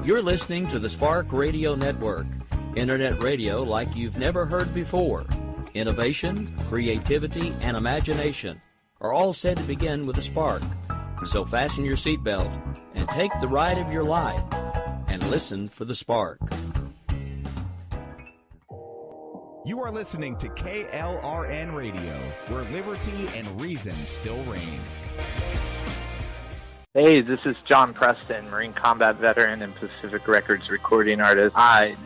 You're listening to the Spark Radio Network, Internet radio like you've never heard before. Innovation, creativity, and imagination are all said to begin with a spark. So fasten your seatbelt and take the ride of your life and listen for the spark. You are listening to KLRN Radio, where liberty and reason still reign. Hey, this is John Preston, Marine Combat Veteran and Pacific Records recording artist.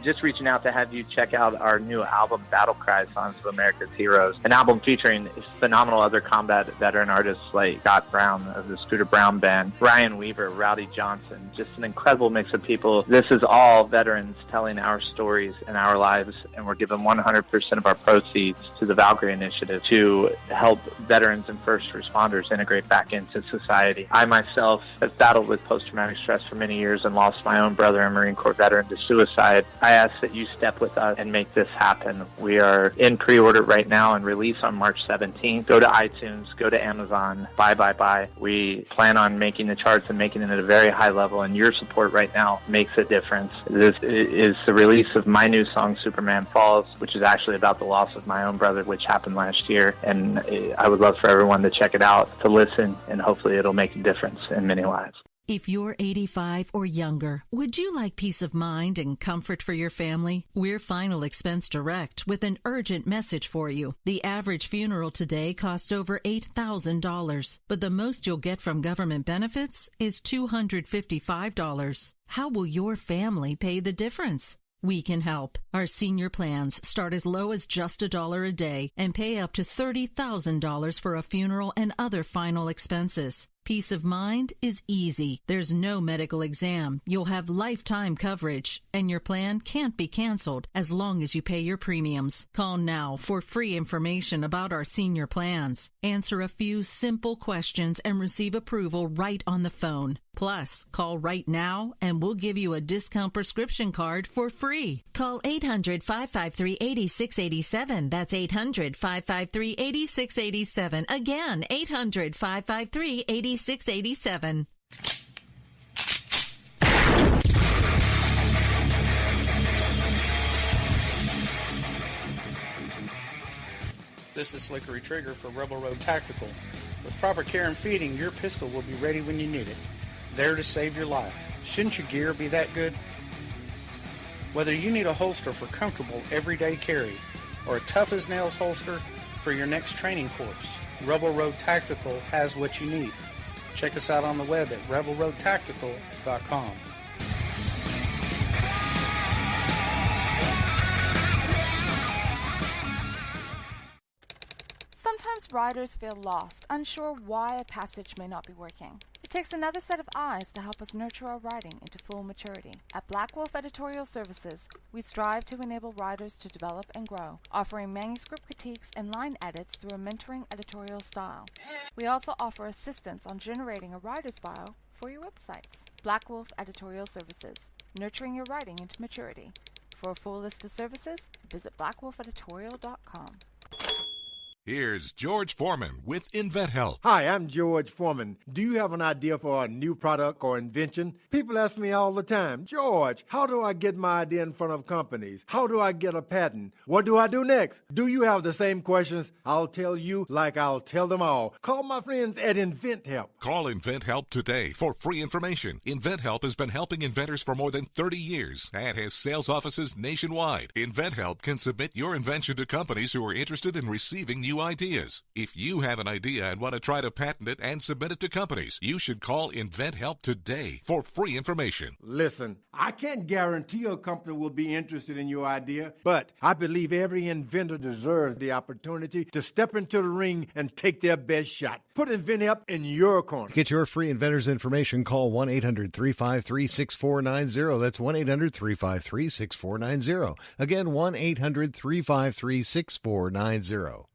Just reaching out to have you check out our new album, Battle Cry, Songs of America's Heroes, an album featuring phenomenal other combat veteran artists like Scott Brown of the Scooter Brown Band, Ryan Weaver, Rowdy Johnson, just an incredible mix of people. This is all veterans telling our stories and our lives, and we're giving 100% of our proceeds to the Valkyrie Initiative to help veterans and first responders integrate back into society. I myself have battled with post-traumatic stress for many years and lost my own brother, a Marine Corps veteran, to suicide. I ask that you step with us and make this happen. We are in pre-order right now and release on March 17th. Go to iTunes, go to Amazon, buy. We plan on making the charts and making it at a very high level, and your support right now makes a difference. This is the release of my new song, Superman Falls, which is actually about the loss of my own brother, which happened last year, and I would love for everyone to check it out, to listen, and hopefully it'll make a difference in many lives. If you're 85 or younger, would you like peace of mind and comfort for your family? We're Final Expense Direct with an urgent message for you. The average funeral today costs over $8,000, but the most you'll get from government benefits is $255. How will your family pay the difference? We can help. Our senior plans start as low as just $1 a day and pay up to $30,000 for a funeral and other final expenses. Peace of mind is easy. There's no medical exam. You'll have lifetime coverage, and your plan can't be canceled as long as you pay your premiums. Call now for free information about our senior plans. Answer a few simple questions and receive approval right on the phone. Plus, call right now and we'll give you a discount prescription card for free. Call 800-553-8687. That's 800-553-8687. Again, 800-553-8687. 687. This is Slickery Trigger for Rebel Road Tactical. With proper care and feeding, your pistol will be ready when you need it. There to save your life. Shouldn't your gear be that good? Whether you need a holster for comfortable everyday carry or a tough-as-nails holster for your next training course, Rebel Road Tactical has what you need. Check us out on the web at rebelroadtactical.com. Sometimes riders feel lost, unsure why a passage may not be working. It takes another set of eyes to help us nurture our writing into full maturity. At Black Wolf Editorial Services, we strive to enable writers to develop and grow, offering manuscript critiques and line edits through a mentoring editorial style. We also offer assistance on generating a writer's bio for your websites. Black Wolf Editorial Services, nurturing your writing into maturity. For a full list of services, visit blackwolfeditorial.com. Here's George Foreman with InventHelp. Hi, I'm George Foreman. Do you have an idea for a new product or invention? People ask me all the time, George, how do I get my idea in front of companies? How do I get a patent? What do I do next? Do you have the same questions? I'll tell you like I'll tell them all. Call my friends at InventHelp. Call InventHelp today for free information. InventHelp has been helping inventors for more than 30 years and has sales offices nationwide. InventHelp can submit your invention to companies who are interested in receiving new ideas. If you have an idea and want to try to patent it and submit it to companies, you should call InventHelp today for free information. Listen, I can't guarantee a company will be interested in your idea, but I believe every inventor deserves the opportunity to step into the ring and take their best shot. Put InventHelp in your corner. Get your free inventor's information. Call 1-800-353-6490. That's 1-800-353-6490. Again, 1-800-353-6490.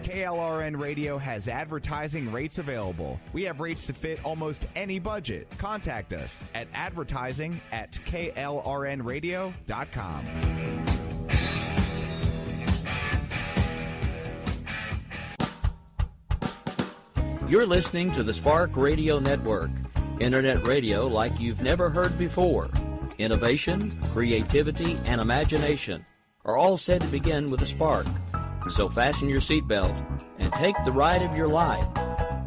KLRN Radio has advertising rates available. We have rates to fit almost any budget. Contact us at advertising@klrnradio.com. You're listening to the Spark Radio Network, Internet radio like you've never heard before. Innovation, creativity, and imagination are all said to begin with a spark. So fasten your seatbelt and take the ride of your life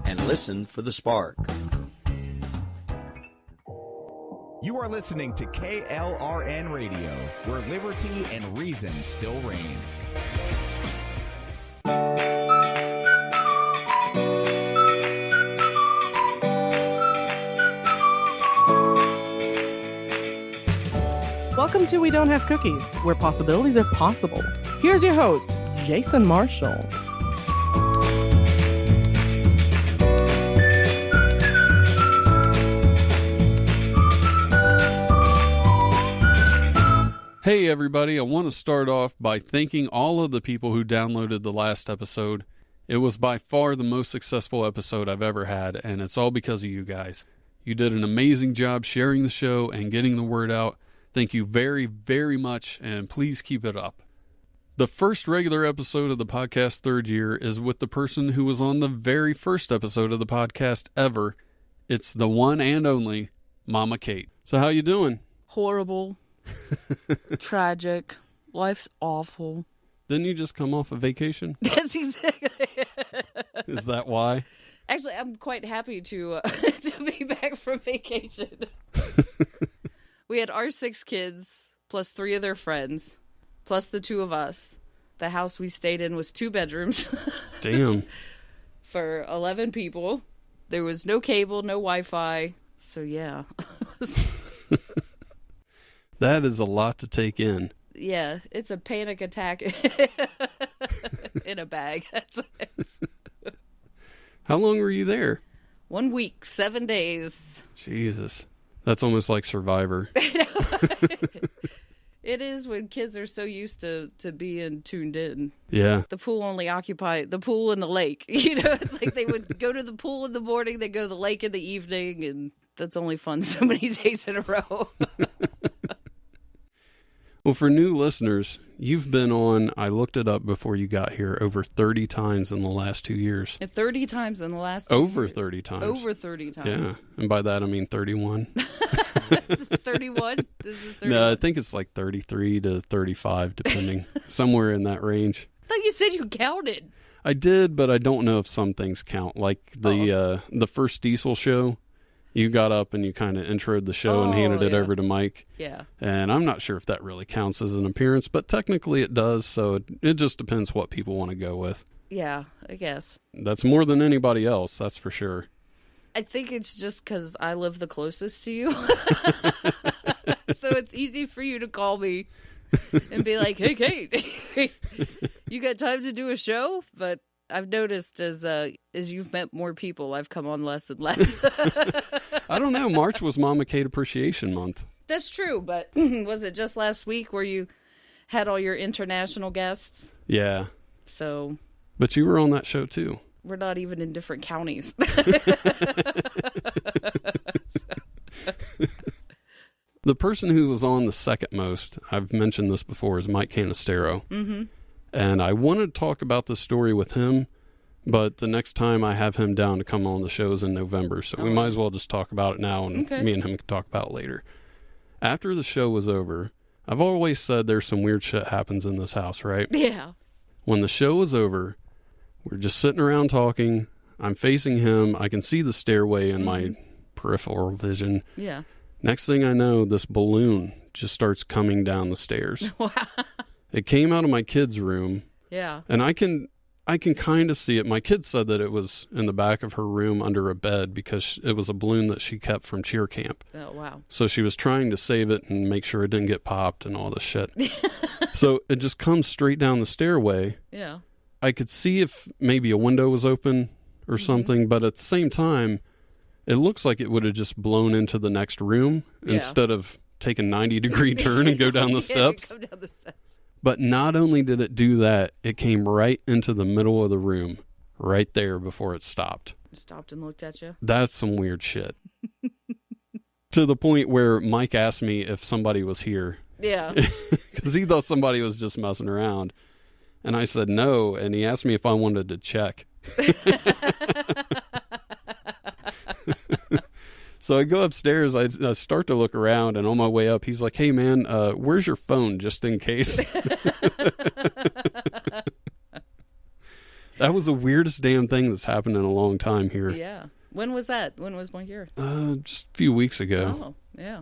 and listen for the spark. You are listening to KLRN Radio, where liberty and reason still reign. Welcome to We Don't Have Cookies, where possibilities are possible. Here's your host, Jason Marshall. Hey everybody, I want to start off by thanking all of the people who downloaded the last episode. It was by far the most successful episode I've ever had, and it's all because of you guys. You did an amazing job sharing the show and getting the word out. Thank you very, very much, and please keep it up. The first regular episode of the podcast third year is with the person who was on the very first episode of the podcast ever. It's the one and only Mama Kate. So how you doing? Horrible. Tragic. Life's awful. Didn't you just come off a vacation? That's exactly. Is that why? Actually, I'm quite happy to be back from vacation. We had our 6 kids, plus 3 of their friends, plus the 2 of us. The house we stayed in was 2 bedrooms. Damn. For 11 people. There was no cable, no Wi-Fi. So, yeah. That is a lot to take in. Yeah, it's a panic attack in a bag. That's what it is. How long were you there? 1 week, 7 days. Jesus. That's almost like Survivor. It is when kids are so used to being tuned in. Yeah. The pool only occupied the pool and the lake. You know, it's like they would go to the pool in the morning, they go to the lake in the evening, and that's only fun so many days in a row. Well, for new listeners, you've been on, I looked it up before you got here, over 30 times in the last 2 years. 30 times in the last 2 Over years. 30 times. Over 30 times. Yeah. And by that, I mean 31. This is 31? This is 31? No, I think it's like 33 to 35, depending. Somewhere in that range. I thought you said you counted. I did, but I don't know if some things count. Like the first Diesel show. You got up and you kind of introed the show and handed it over to Mike. Yeah. And I'm not sure if that really counts as an appearance, but technically it does, so it just depends what people want to go with. Yeah, I guess. That's more than anybody else, that's for sure. I think it's just because I live the closest to you. So it's easy for you to call me and be like, hey, Kate, you got time to do a show? But I've noticed as you've met more people, I've come on less and less. I don't know. March was Mama Kate Appreciation Month. That's true, but was it just last week where you had all your international guests? Yeah. So. But you were on that show too. We're not even in different counties. The person who was on the second most, I've mentioned this before, is Mike Canistero. Mm-hmm. And I wanted to talk about this story with him, but the next time I have him down to come on the show is in November, so we might as well just talk about it now, and me and him can talk about it later. After the show was over, I've always said there's some weird shit happens in this house, right? Yeah. When the show was over, we're just sitting around talking. I'm facing him. I can see the stairway in my peripheral vision. Yeah. Next thing I know, this balloon just starts coming down the stairs. Wow. It came out of my kid's room. Yeah. And I can kind of see it. My kid said that it was in the back of her room under a bed because it was a balloon that she kept from cheer camp. Oh, wow. So she was trying to save it and make sure it didn't get popped and all this shit. So it just comes straight down the stairway. Yeah. I could see if maybe a window was open or something, but at the same time, it looks like it would have just blown into the next room instead of take a 90-degree turn and go down the steps. Go down the steps. But not only did it do that, it came right into the middle of the room, right there before it stopped. Stopped and looked at you? That's some weird shit. To the point where Mike asked me if somebody was here. Yeah. Because he thought somebody was just messing around. And I said no, and he asked me if I wanted to check. So I go upstairs, I start to look around, and on my way up, he's like, hey, man, where's your phone, just in case? That was the weirdest damn thing that's happened in a long time here. Yeah. When was that? When was my here? Just a few weeks ago. Oh, yeah.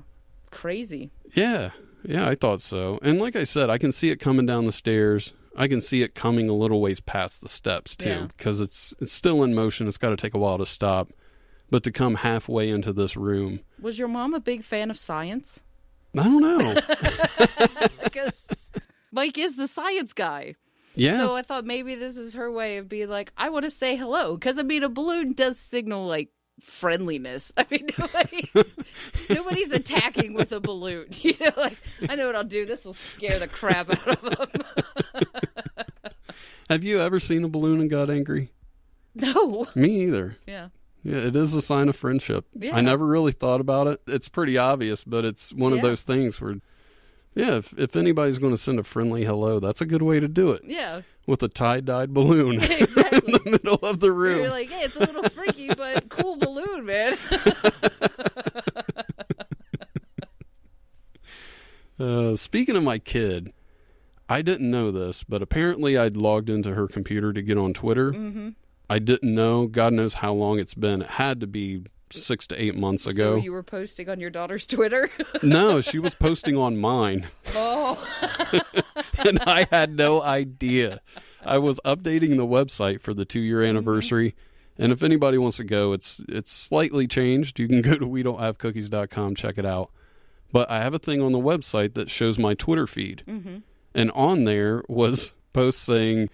Crazy. Yeah, I thought so. And like I said, I can see it coming down the stairs. I can see it coming a little ways past the steps, too, because it's still in motion. It's got to take a while to stop. But to come halfway into this room. Was your mom a big fan of science? I don't know. Because Mike is the science guy. Yeah. So I thought maybe this is her way of being like, I want to say hello. Because, I mean, a balloon does signal, like, friendliness. I mean, nobody's attacking with a balloon. You know, like, I know what I'll do. This will scare the crap out of them. Have you ever seen a balloon and got angry? No. Me either. Yeah. Yeah, it is a sign of friendship. Yeah. I never really thought about it. It's pretty obvious, but it's one of those things where, if anybody's going to send a friendly hello, that's a good way to do it. Yeah. With a tie-dyed balloon exactly. in the middle of the room. You're like, hey, it's a little freaky, but cool balloon, man. Speaking of my kid, I didn't know this, but apparently I'd logged into her computer to get on Twitter. Mm-hmm. I didn't know. God knows how long it's been. It had to be 6 to 8 months ago. So you were posting on your daughter's Twitter? No, she was posting on mine. Oh. And I had no idea. I was updating the website for the 2-year anniversary. Mm-hmm. And if anybody wants to go, it's slightly changed. You can go to wedon'thavecookies.com, check it out. But I have a thing on the website that shows my Twitter feed. Mm-hmm. And on there was posts saying,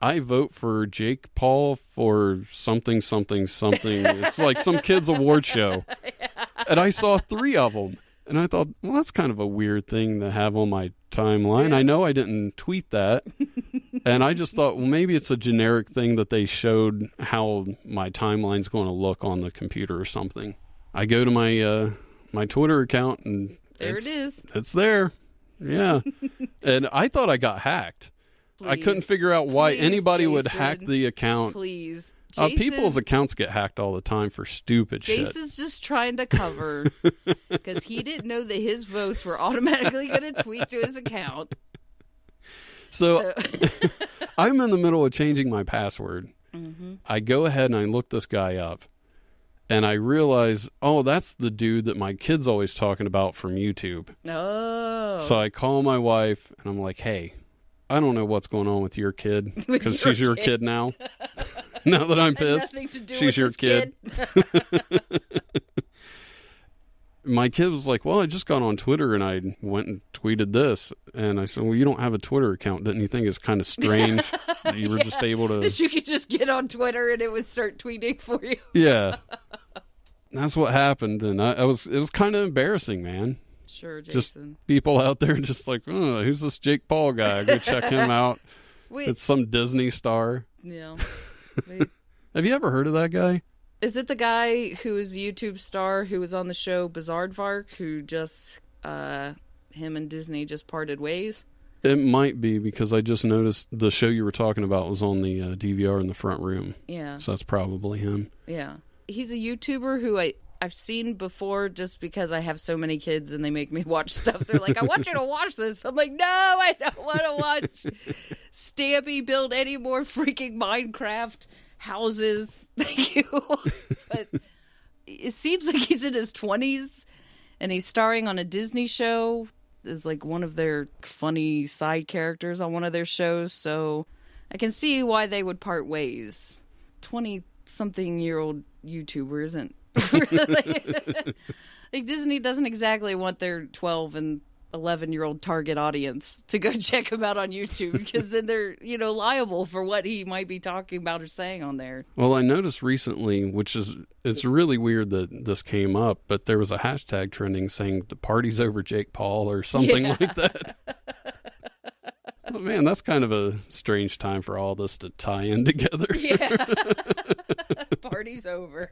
I vote for Jake Paul for something, something, something. It's like some kid's award show. Yeah. And I saw 3 of them. And I thought, well, that's kind of a weird thing to have on my timeline. Yeah. I know I didn't tweet that. And I just thought, well, maybe it's a generic thing that they showed how my timeline's going to look on the computer or something. I go to my Twitter account, and there it is. It's there. Yeah. And I thought I got hacked. Please, I couldn't figure out why anybody would hack the account. Please. People's accounts get hacked all the time for stupid shit. Jason's just trying to cover because he didn't know that his votes were automatically going to tweet to his account. So I'm in the middle of changing my password. Mm-hmm. I go ahead and I look this guy up. And I realize, oh, that's the dude that my kid's always talking about from YouTube. Oh. So I call my wife, and I'm like, hey, I don't know what's going on with your kid, because she's your kid now. Now that I'm pissed, nothing to do she's with your this kid. My kid was like, well, I just got on Twitter, and I went and tweeted this. And I said, well, you don't have a Twitter account. Didn't you think it's kind of strange that you were just able to... That you could just get on Twitter, and it would start tweeting for you. Yeah. That's what happened, and it was kind of embarrassing, man. Sure, Jason. Just people out there just like, oh, who's this Jake Paul guy? Go check him out. Wait. It's some Disney star. Yeah. Have you ever heard of that guy? Is it the guy who is a YouTube star who was on the show Bizarrevark, who just, him and Disney just parted ways? It might be, because I just noticed the show you were talking about was on the DVR in the front room. Yeah. So that's probably him. Yeah. He's a YouTuber who I've seen before just because I have so many kids and they make me watch stuff. They're like, I want you to watch this. I'm like, no, I don't want to watch Stampy build any more freaking Minecraft houses. Thank you. But it seems like he's in his 20s and he's starring on a Disney show as like one of their funny side characters on one of their shows. So I can see why they would part ways. 20-something-year-old YouTuber isn't really... like Disney doesn't exactly want their 12 and 11-year-old target audience to go check him out on YouTube, because then they're, liable for what he might be talking about or saying on there. Well, I noticed recently, it's really weird that this came up, but there was a hashtag trending saying the party's over Jake Paul or something like that. Oh, man, that's kind of a strange time for all this to tie in together. Yeah. Party's over.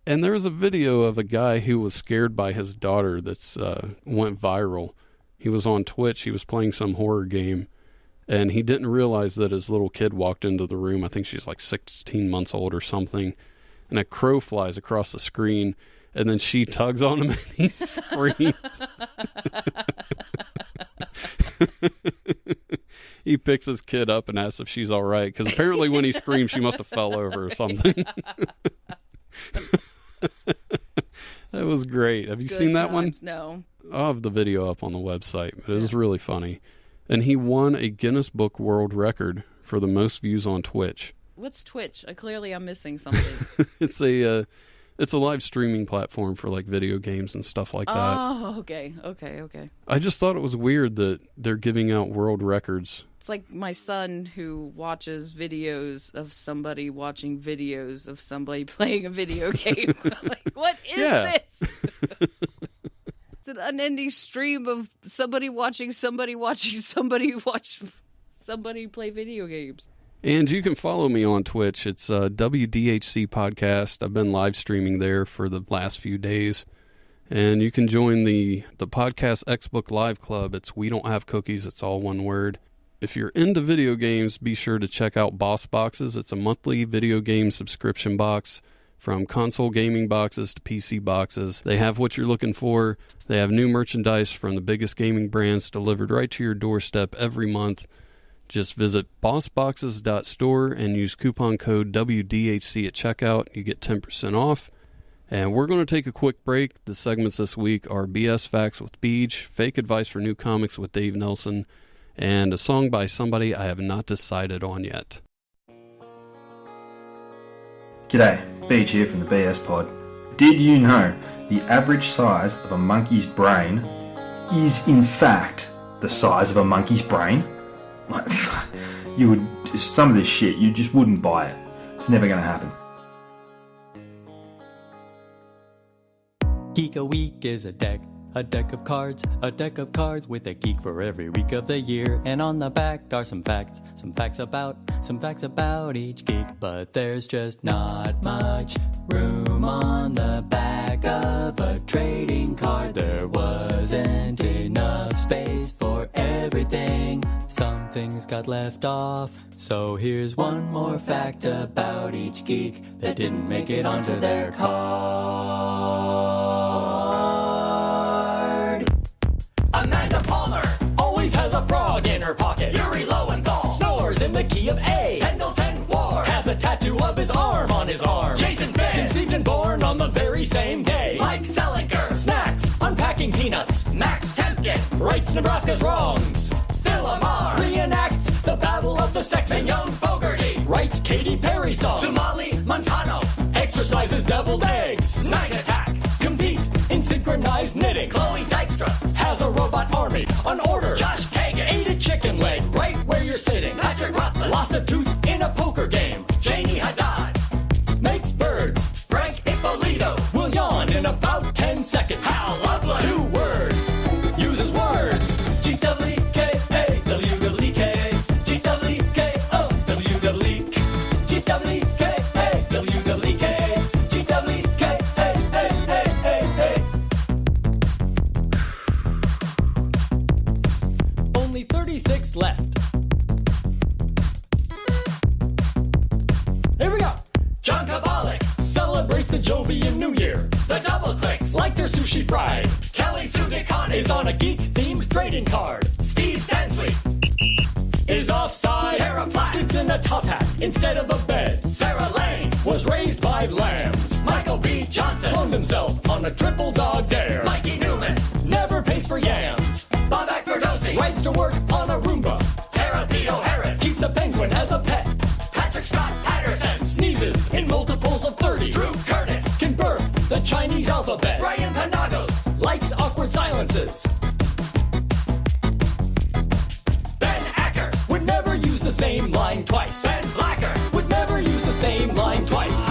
And there was a video of a guy who was scared by his daughter that's went viral. He was on Twitch. He was playing some horror game, and he didn't realize that his little kid walked into the room. I think she's like 16 months old or something. and a crow flies across the screen, and then she tugs on him and he screams. He picks his kid up and asks if she's all right, because apparently when he screamed, she must have fell over or something. That was great. Have you seen that one? No. I'll have the video up on the website, but it was really funny. And he won a Guinness Book World Record for the most views on Twitch. What's Twitch? I'm missing something. It's a live streaming platform for like video games and stuff like that. Oh, okay. I just thought it was weird that they're giving out world records. It's like my son who watches videos of somebody watching videos of somebody playing a video game. I'm like, what is this? It's an unending stream of somebody watching somebody play video games. And you can follow me on Twitch. It's WDHC Podcast. I've been live streaming there for the last few days. And you can join the Podcast X-Book Live Club. It's We Don't Have Cookies. It's all one word. If you're into video games, be sure to check out Boss Boxes. It's a monthly video game subscription box, from console gaming boxes to PC boxes. They have what you're looking for. They have new merchandise from the biggest gaming brands delivered right to your doorstep every month. Just visit bossboxes.store and use coupon code WDHC at checkout. You get 10% off. And we're going to take a quick break. The segments this week are BS Facts with Beej, Fake Advice for New Comics with Dave Nelson, and a song by somebody I have not decided on yet. G'day, Beej here from the BS Pod. Did you know the average size of a monkey's brain is in fact the size of a monkey's brain? Like, you would, some of this shit, you just wouldn't buy it. It's never going to happen. Geek a Week is a deck of cards with a geek for every week of the year. And on the back are some facts about each geek. But there's just not much room on the back of a trading card. There wasn't enough space for everything. Some things got left off. So here's one more fact about each geek that didn't make it onto their card. Amanda Palmer always has a frog in her pocket. Yuri Lowenthal snores in the key of A. Pendleton Ward has a tattoo of his arm on his arm. Jason Finn conceived and born on the very same day. Mike Selinker snacks unpacking peanuts. Max Temkin writes Nebraska's wrongs. Phil Amar reenacts the Battle of the Sexes. And Young Fogerty writes Katy Perry songs. Somali Montano exercises deviled eggs. Night Attack compete in synchronized knitting. Chloe Dykstra has a robot army on order. Josh Kagan ate a chicken leg right where you're sitting. Patrick Rothman lost a tooth in a poker game. Janie Haddad makes birds. Frank Ippolito will yawn in about 10 seconds. Hal Loveland, 2 words, uses words. Only 36 left. Here we go. John Kovalik celebrates the Jovian New Year. The Double Clicks like their sushi fried. Kelly Sugikani is on a geek-themed trading card. Steve Sansweet is offside. Tara Platt sleeps in a top hat instead of a bed. Sarah Lane was raised by lambs. Michael B. Johnson cloned himself on a triple dog dare. Mikey Newman never pays for yams. Bob Akverdosi rides to work on a Roomba. Tara Theo Harris keeps a penguin as a pet. Patrick Scott Patterson sneezes in multiples of 30. Drew Curtis can burp the Chinese alphabet. Ryan Panagos likes awkward silences. Ben Acker would never use the same line twice. Ben Blacker would never use the same line twice.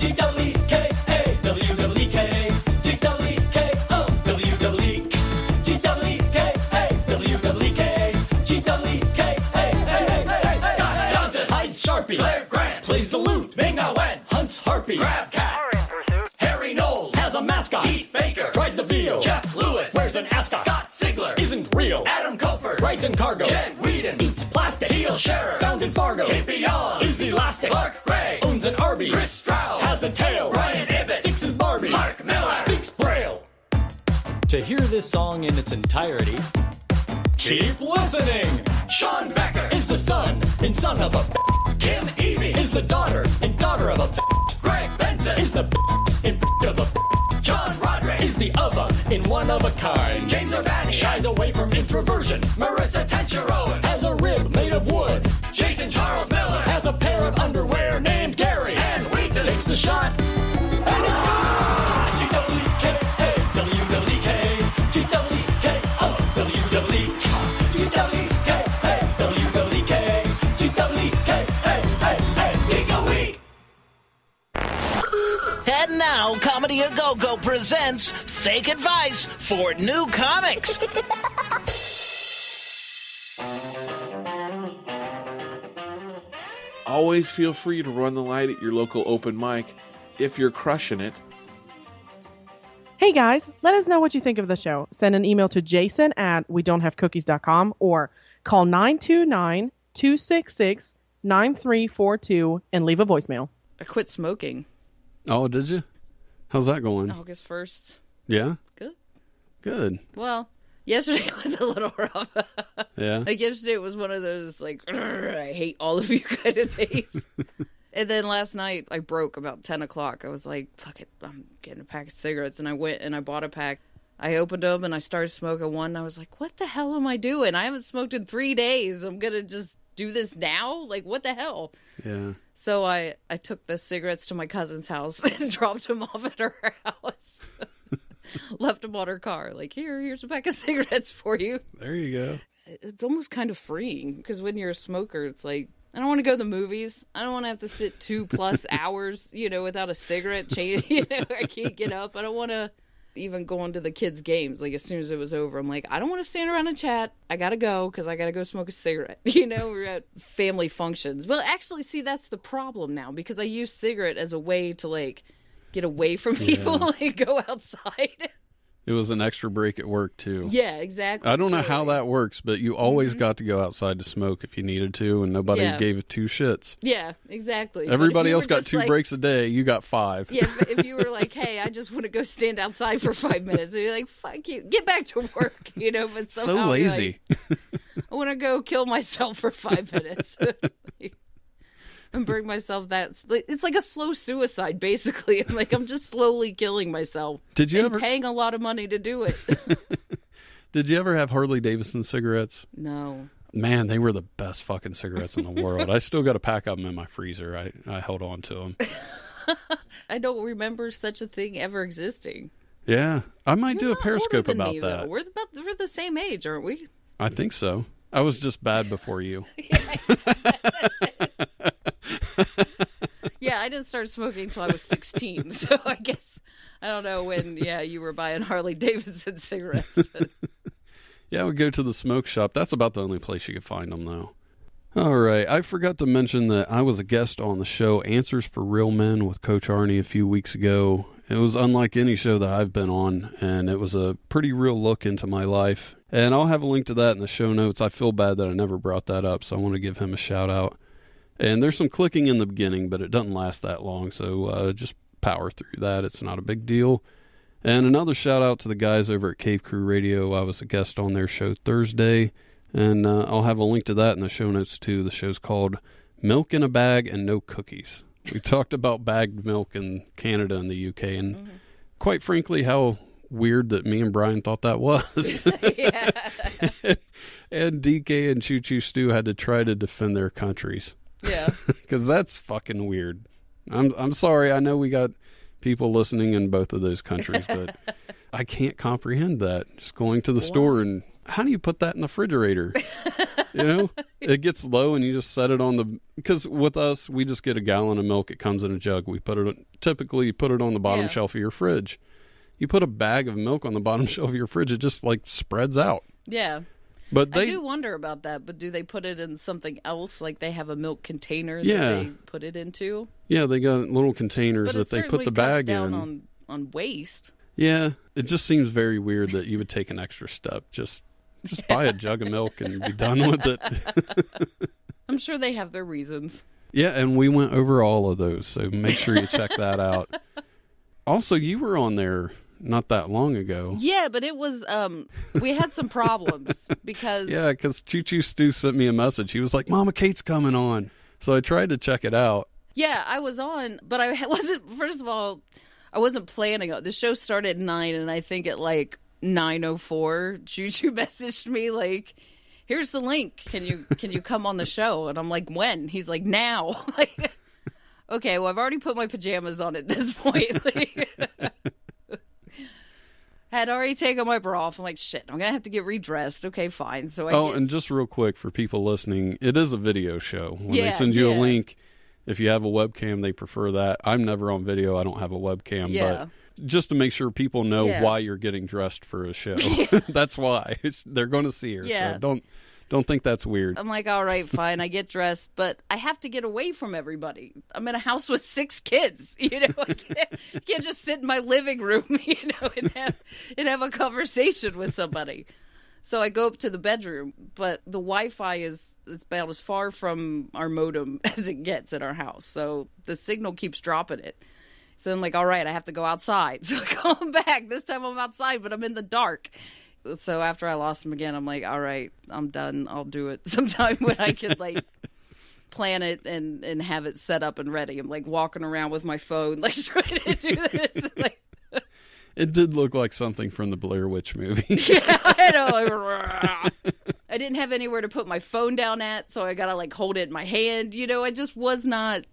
G-W-K-A, W-W-K, G-W-K-O, W-W-K, G-W-K-A, W-W-K, G-W-K-A, Scott Johnson hides Sharpies. Claire Grant plays the lute. Ming-Na Wen hunts harpies. Crab Cat Harry Knowles has a mascot. Heath Baker tried the veal. Jeff Lewis wears an ascot. Scott Sigler isn't real. Adam Cofer rides in cargo. Jen Whedon eats plastic. Teal Sheriff found in Fargo. Kid Beyond is elastic. Clark Gray owns an Arby's. Chris Stroud has a tail. To hear this song in its entirety, keep listening. Sean Becker is the son and son of a Kim Evie is the daughter and daughter of a Greg Benson is the and of a John Roderick is the other in one of a kind. James Urbani shies away from introversion. Marissa Tencherowen has a rib made of wood. Jason Charles Miller has a pair of underwear named Gary. And Wheaton takes the shot, and it's good! G-W-K-A, W-W-K, G-W-K-O, W-W-K, G-W-K-A, W-W-K, G-W-K-A, Geek a Week. And now, Comedy A Go-Go presents Fake Advice for New Comics. Always feel free to run the light at your local open mic if you're crushing it. Hey guys, let us know what you think of the show. Send an email to jason@wedon'thavecookies.com or call 929-266-9342 and leave a voicemail. I quit smoking. Oh, did you? How's that going? August 1st. Yeah? Good. Well, yesterday was a little rough. Yeah? Like yesterday was one of those, like, I hate all of you kind of days. And then last night I broke about 10 o'clock. I was like, fuck it, I'm getting a pack of cigarettes. And I went and I bought a pack. I opened them and I started smoking one. And I was like, what the hell am I doing? I haven't smoked in 3 days. I'm going to just do this now? Like, what the hell? Yeah. So I took the cigarettes to my cousin's house and dropped them off at her house. Left them on her car. Like, here's a pack of cigarettes for you. There you go. It's almost kind of freeing because when you're a smoker, it's like, I don't want to go to the movies. I don't want to have to sit 2+ hours, without a cigarette. I can't get up. I don't want to even go into the kids' games. Like, as soon as it was over, I'm like, I don't want to stand around and chat. I got to go because I got to go smoke a cigarette. We're at family functions. Well, actually, see, that's the problem now because I use cigarette as a way to, like, get away from people, like, go outside. It was an extra break at work, too. Yeah, exactly. I don't know how that works, but you always got to go outside to smoke if you needed to, and nobody gave two shits. Yeah, exactly. Everybody else got 2 breaks a day. You got 5. Yeah, if you were like, hey, I just want to go stand outside for 5 minutes, and you're like, fuck you, get back to work, but somehow so lazy. Like, I want to go kill myself for 5 minutes. And bring myself it's like a slow suicide, basically. I'm like, I'm just slowly killing myself. Did you ever paying a lot of money to do it? Did you ever have Harley Davidson cigarettes? No. Man, they were the best fucking cigarettes in the world. I still got a pack of them in my freezer. I held on to them. I don't remember such a thing ever existing. Yeah, I might do a Periscope about me, that. We're the same age, aren't we? I think so. I was just bad before you. Yeah, I didn't start smoking until I was 16, so I guess, I don't know when, you were buying Harley Davidson cigarettes. But. Yeah, I would go to the smoke shop. That's about the only place you could find them, though. All right, I forgot to mention that I was a guest on the show Answers for Real Men with Coach Arnie a few weeks ago. It was unlike any show that I've been on, and it was a pretty real look into my life. And I'll have a link to that in the show notes. I feel bad that I never brought that up, so I want to give him a shout-out. And there's some clicking in the beginning, but it doesn't last that long, so just power through that. It's not a big deal. And another shout-out to the guys over at Cave Crew Radio. I was a guest on their show Thursday, and I'll have a link to that in the show notes, too. The show's called Milk in a Bag and No Cookies. We talked about bagged milk in Canada and the UK, and quite frankly, how weird that me and Brian thought that was. And DK and Choo Choo Stew had to try to defend their countries. Yeah. Because that's fucking weird. I'm sorry. I know we got people listening in both of those countries, but I can't comprehend that. Just going to the store and how do you put that in the refrigerator? It gets low and you just set it on because with us, we just get a gallon of milk. It comes in a jug. We typically put it on the bottom shelf of your fridge. You put a bag of milk on the bottom shelf of your fridge, it just like spreads out. Yeah. But I do wonder about that, but do they put it in something else? Like they have a milk container that they put it into? Yeah, they got little containers that they put the bag in. Down on waste. Yeah, it just seems very weird that you would take an extra step. Just buy a jug of milk and be done with it. I'm sure they have their reasons. Yeah, and we went over all of those, so make sure you check that out. Also, you were on there not that long ago. Yeah, but it was, we had some problems because... Yeah, because Choo Choo Stu sent me a message. He was like, Mama Kate's coming on. So I tried to check it out. Yeah, I was on, but I wasn't, first of all, I wasn't planning on. The show started at 9, and I think at like 9:04, Choo Choo messaged me like, here's the link. Can you come on the show? And I'm like, when? He's like, now. Like, okay, well, I've already put my pajamas on at this point. Like, had already taken my bra off. I'm like, shit, I'm going to have to get redressed. Okay, fine. So and just real quick for people listening, it is a video show. When they send you a link, if you have a webcam, they prefer that. I'm never on video. I don't have a webcam. But just to make sure people know why you're getting dressed for a show. That's why. They're going to see her. Yeah. So don't think that's weird. I'm like, all right, fine. I get dressed, but I have to get away from everybody. I'm in a house with 6 kids. You know, I can't just sit in my living room, you know, and have a conversation with somebody. So I go up to the bedroom, but the Wi-Fi it's about as far from our modem as it gets in our house. So the signal keeps dropping it. So I'm like, all right, I have to go outside. So I call him back. This time I'm outside, but I'm in the dark. So after I lost him again, I'm like, all right, I'm done. I'll do it sometime when I can, like, plan it and have it set up and ready. I'm, like, walking around with my phone, like, trying to do this. Like, it did look like something from the Blair Witch movie. Yeah, I know. I didn't have anywhere to put my phone down at, so I got to, like, hold it in my hand. You know, I just was not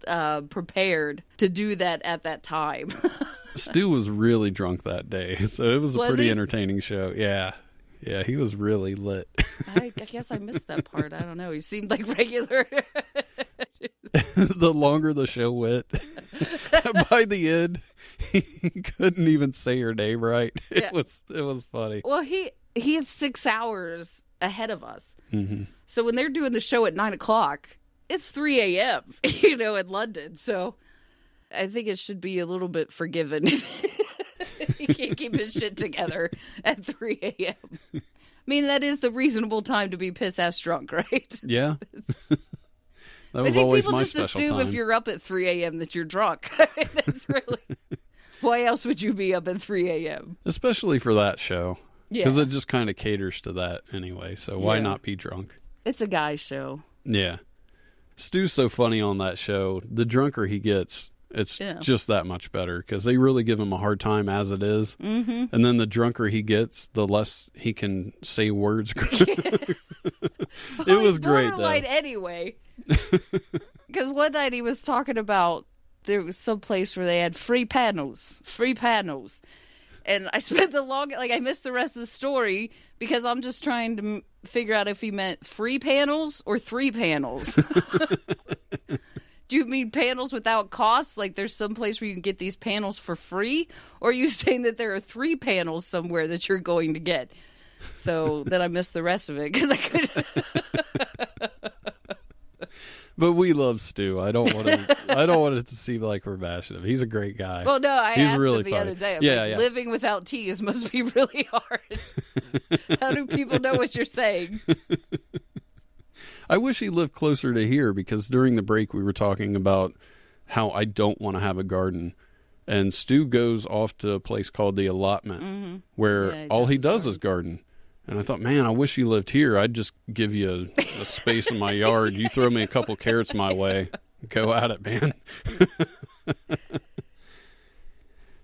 prepared to do that at that time. Stu was really drunk that day, so it was a pretty entertaining show. Yeah, he was really lit. I guess I missed that part. I don't know. He seemed like regular. The longer the show went, by the end, he couldn't even say her name right. It was funny. Well, he is 6 hours ahead of us. Mm-hmm. So when they're doing the show at 9:00, it's 3 a.m., you know, in London. So I think it should be a little bit forgiven. He can't keep his shit together at 3 a.m. I mean, that is the reasonable time to be piss-ass drunk, right? Yeah. That was I think always people my just special assume time. if you're up at 3 a.m. that you're drunk. That's really... Why else would you be up at 3 a.m.? Especially for that show. Yeah. Because it just kind of caters to that anyway, so why not be drunk? It's a guy show. Yeah. Stu's so funny on that show. The drunker he gets, it's just that much better because they really give him a hard time as it is. Mm-hmm. And then the drunker he gets, the less he can say words. It was great, though. Borderline anyway. Because one night he was talking about there was some place where they had free panels. And I spent I missed the rest of the story because I'm just trying to figure out if he meant free panels or 3 panels. Do you mean panels without cost? Like there's some place where you can get these panels for free? Or are you saying that there are 3 panels somewhere that you're going to get? So then I missed the rest of it because I couldn't. But we love Stu. I don't want it to seem like we're bashing him. He's a great guy. Well, no, I asked really him the funny. other day. I'm like, living without teas must be really hard. How do people know what you're saying? I wish he lived closer to here because during the break we were talking about how I don't want to have a garden. And Stu goes off to a place called The Allotment where all he does is garden. And I thought, man, I wish he lived here. I'd just give you a space in my yard. You throw me a couple carrots my way. Go at it, man.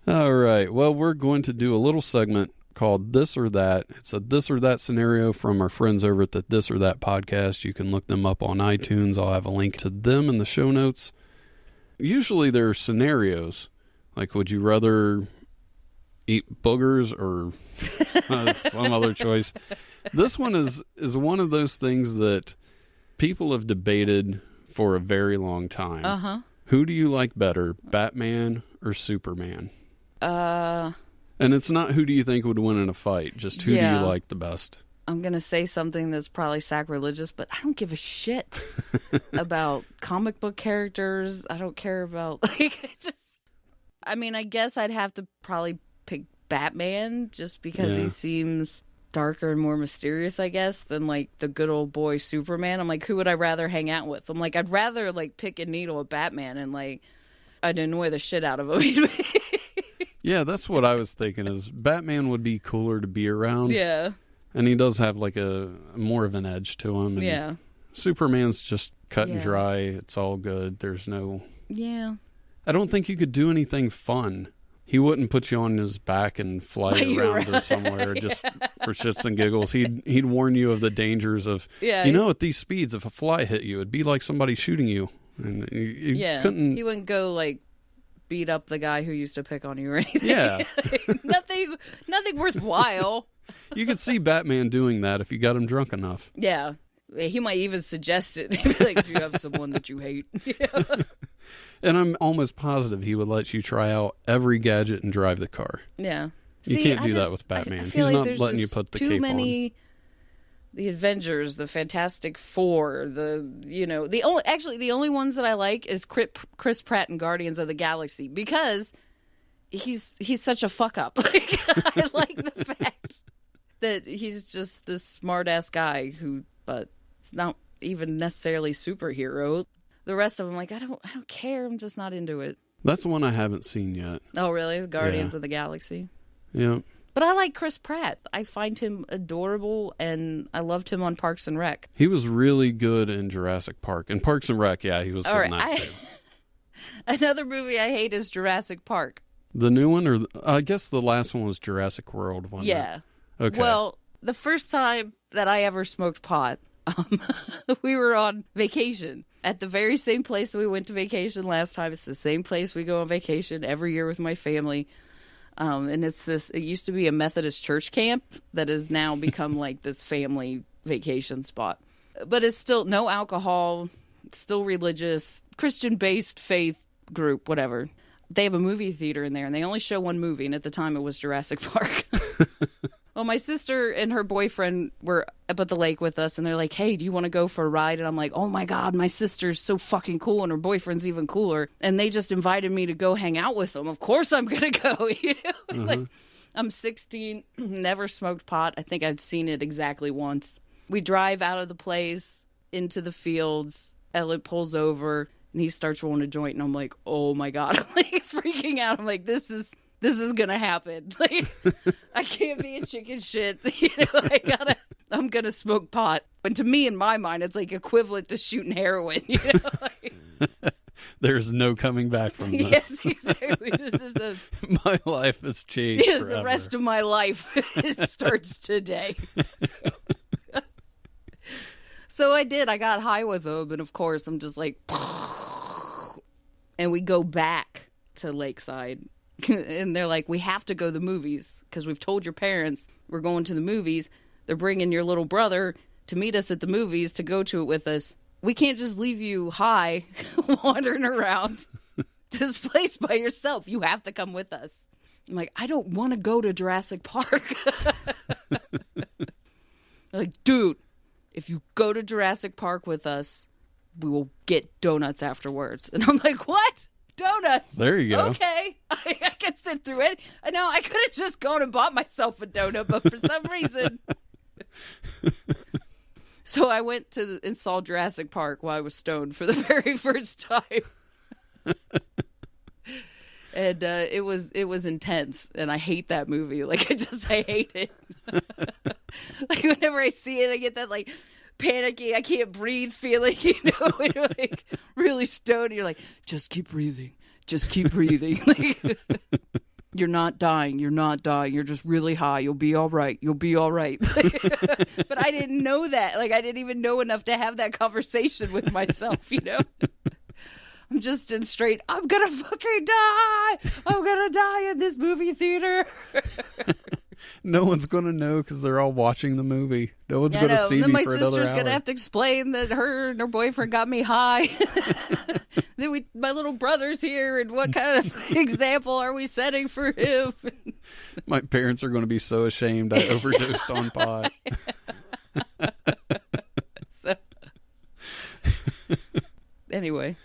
All right. Well, we're going to do a little segment called This or That. It's a this or that scenario from our friends over at the This or That podcast. You can look them up on iTunes. I'll have a link to them in the show notes. Usually there are scenarios. Like, would you rather eat boogers or some other choice? This one is one of those things that people have debated for a very long time. Uh-huh. Who do you like better, Batman or Superman? And it's not who do you think would win in a fight, just who do you like the best? I'm going to say something that's probably sacrilegious, but I don't give a shit about comic book characters. I don't care about, I mean, I guess I'd have to probably pick Batman just because he seems darker and more mysterious, I guess, than like the good old boy Superman. I'm like, who would I rather hang out with? I'm like, I'd rather like pick a needle with Batman and like I'd annoy the shit out of him. Yeah, that's what I was thinking is Batman would be cooler to be around. Yeah. And he does have like a more of an edge to him. And Yeah. Superman's just cut and Yeah. dry. It's all good. There's no... Yeah. I don't think you could do anything fun. He wouldn't put you on his back and fly you around or somewhere just for shits and giggles. He'd warn you of the dangers of, at these speeds, if a fly hit you, it'd be like somebody shooting you. And you couldn't... He wouldn't go, like, beat up the guy who used to pick on you or anything. Yeah. nothing worthwhile. You could see Batman doing that if you got him drunk enough. Yeah. He might even suggest it. He'd be like, do you have someone that you hate? And I'm almost positive he would let you try out every gadget and drive the car. Yeah. You can't do that with Batman. I He's feel not there's letting you just put the too cape many, the Avengers, the Fantastic Four, the only ones that I like is Chris Pratt in Guardians of the Galaxy because he's such a fuck up. Like, I like the fact that he's just this smart ass guy but it's not even necessarily superhero. The rest of them, like, I don't care. I'm just not into it. That's the one I haven't seen yet. Oh, really? Guardians of the Galaxy. Yeah. But I like Chris Pratt. I find him adorable, and I loved him on Parks and Rec. He was really good in Jurassic Park. In Parks and Rec, yeah, he was good in that too. Another movie I hate is Jurassic Park. The new one, or I guess the last one was Jurassic World, wasn't Yeah. it? Okay. Well, the first time that I ever smoked pot, we were on vacation at the very same place that we went to vacation last time. It's the same place we go on vacation every year with my family. And it used to be a Methodist church camp that has now become like this family vacation spot. But it's still no alcohol, still religious, Christian-based faith group, whatever. They have a movie theater in there, and they only show one movie, and at the time it was Jurassic Park. Well, my sister and her boyfriend were up at the lake with us, and they're like, hey, do you want to go for a ride? And I'm like, oh, my God, my sister's so fucking cool, and her boyfriend's even cooler. And they just invited me to go hang out with them. Of course I'm going to go, you know? Like, I'm 16, never smoked pot. I think I'd seen it exactly once. We drive out of the place into the fields. Elliot pulls over, and he starts rolling a joint, and I'm like, oh, my God. I'm like freaking out. I'm like, this is gonna happen. Like, I can't be a chicken shit. You know, I'm gonna smoke pot. And to me, in my mind, it's like equivalent to shooting heroin. You know, like, there's no coming back from this. Yes, exactly. This is my life has changed. Yes, forever. the rest of my life starts today. So I did. I got high with them, and of course, I'm just like, and we go back to Lakeside. And they're like, we have to go to the movies because we've told your parents we're going to the movies. They're bringing your little brother to meet us at the movies to go to it with us. We can't just leave you high wandering around this place by yourself. You have to come with us. I'm like, I don't want to go to Jurassic Park. Like, dude, if you go to Jurassic Park with us, we will get donuts afterwards. And I'm like, what? Donuts. There you go. Okay. I can sit through it. I know I could have just gone and bought myself a donut, but for some reason. So I went and saw Jurassic Park while I was stoned for the very first time. And it was intense, and I hate that movie. Like, I hate it. Like, whenever I see it, I get that, like, panicky, I can't breathe feeling, you know, and you're like really stoned. You're like, just keep breathing. Just keep breathing. Like, you're not dying. You're not dying. You're just really high. You'll be all right. You'll be all right. But I didn't know that. Like, I didn't even know enough to have that conversation with myself, you know? I'm just in straight, I'm going to fucking die. I'm going to die in this movie theater. No one's going to know because they're all watching the movie. No one's going to see then me for another hour. My sister's going to have to explain that her and her boyfriend got me high. Then my little brother's here, and what kind of example are we setting for him? My parents are going to be so ashamed I overdosed on pot. So, anyway.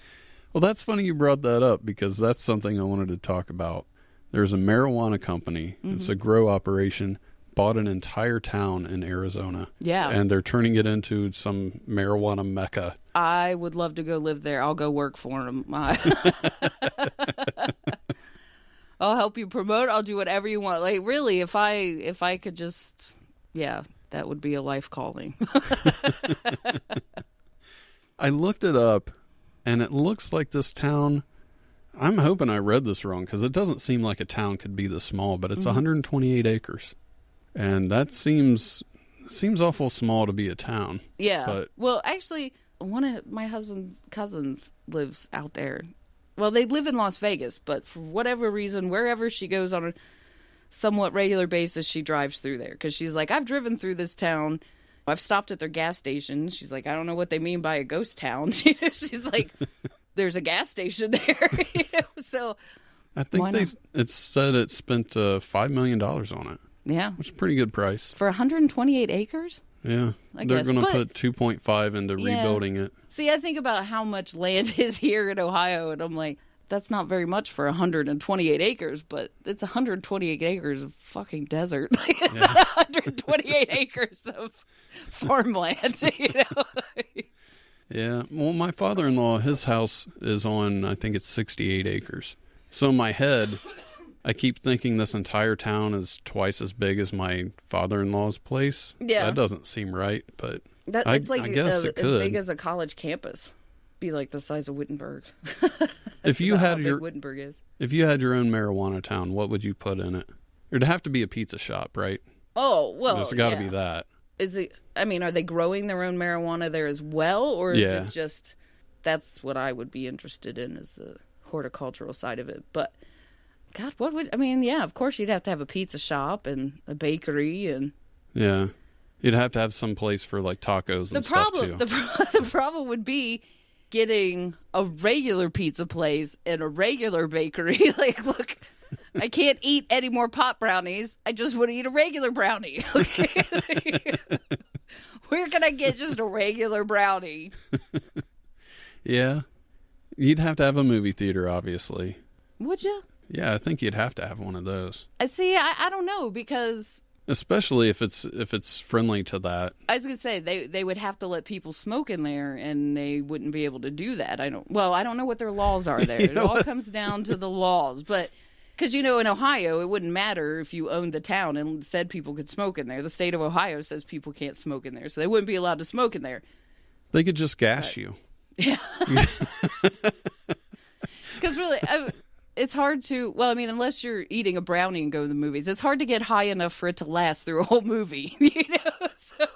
Well, that's funny you brought that up because that's something I wanted to talk about. There's a marijuana company. Mm-hmm. It's a grow operation. Bought an entire town in Arizona. Yeah. And they're turning it into some marijuana mecca. I would love to go live there. I'll go work for them. I'll help you promote. I'll do whatever you want. Like, really, if I could just, yeah, that would be a life calling. I looked it up, and it looks like this town, I'm hoping I read this wrong, because it doesn't seem like a town could be this small, but it's 128 acres. And that seems awful small to be a town. Yeah. But, well, actually, one of my husband's cousins lives out there. Well, they live in Las Vegas, but for whatever reason, wherever she goes on a somewhat regular basis, she drives through there. Because she's like, I've driven through this town. I've stopped at their gas station. She's like, I don't know what they mean by a ghost town. She's like, there's a gas station there. So I think it said it spent $5 million on it. Yeah. Which is a pretty good price. For 128 acres? Yeah. They're going to put 2.5 into rebuilding it. See, I think about how much land is here in Ohio, and I'm like, that's not very much for 128 acres, but it's 128 acres of fucking desert. Like, it's not 128 acres of farmland, you know? Yeah. Well, my father-in-law, his house is on, I think it's 68 acres. So in my head, I keep thinking this entire town is twice as big as my father-in-law's place. Yeah. That doesn't seem right, but it's like I guess it could. As big as a college campus. Be like the size of Wittenberg. If you had Wittenberg is. If you had your own marijuana town, what would you put in it? It'd have to be a pizza shop, right? Oh, well, there's got to be that. Is it? I mean, are they growing their own marijuana there as well, or is it just? That's what I would be interested in, is the horticultural side of it. But God, what would I mean? Yeah, of course you'd have to have a pizza shop and a bakery and. Yeah, you'd have to have some place for like tacos and stuff too. The problem would be getting a regular pizza place and a regular bakery. Like, look, I can't eat any more pot brownies. I just want to eat a regular brownie. Okay? Where can I get just a regular brownie? Yeah. You'd have to have a movie theater, obviously. Would you? Yeah, I think you'd have to have one of those. See, I don't know, because... Especially if it's friendly to that. I was going to say, they would have to let people smoke in there, and they wouldn't be able to do that. I don't know what their laws are there. It all comes down to the laws. But, because, in Ohio, it wouldn't matter if you owned the town and said people could smoke in there. The state of Ohio says people can't smoke in there, so they wouldn't be allowed to smoke in there. They could just gas you. Yeah. Because really... It's hard to, unless you're eating a brownie and go to the movies, it's hard to get high enough for it to last through a whole movie, So,